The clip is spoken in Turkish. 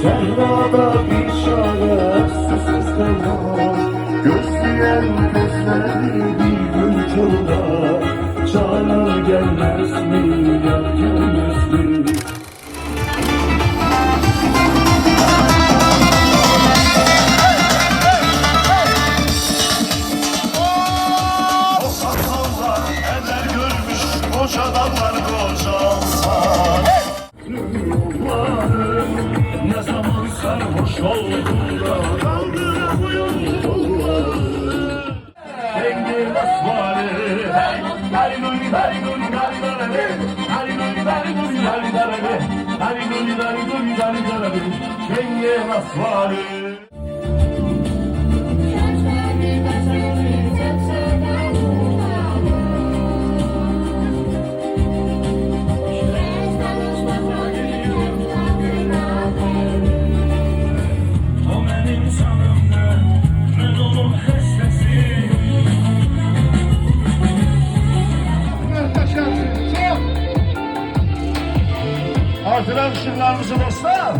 Serrada bir çaresizsiz kalmam. Gözleyen gözleri bir gün çağlar. Çağlar gelmez mi yar gelmez mi? Koca dallar kocalsan Yollarım ne zaman sarhoş olduğunda kaldıramıyorum kolları. Denge basmaları Hari nuri hari nuri hari darare Hari nuri hari nuri hari darare Hari nuri hari nuri hari darare Denge basmaları. Artıran ışıklarımızı dostlar.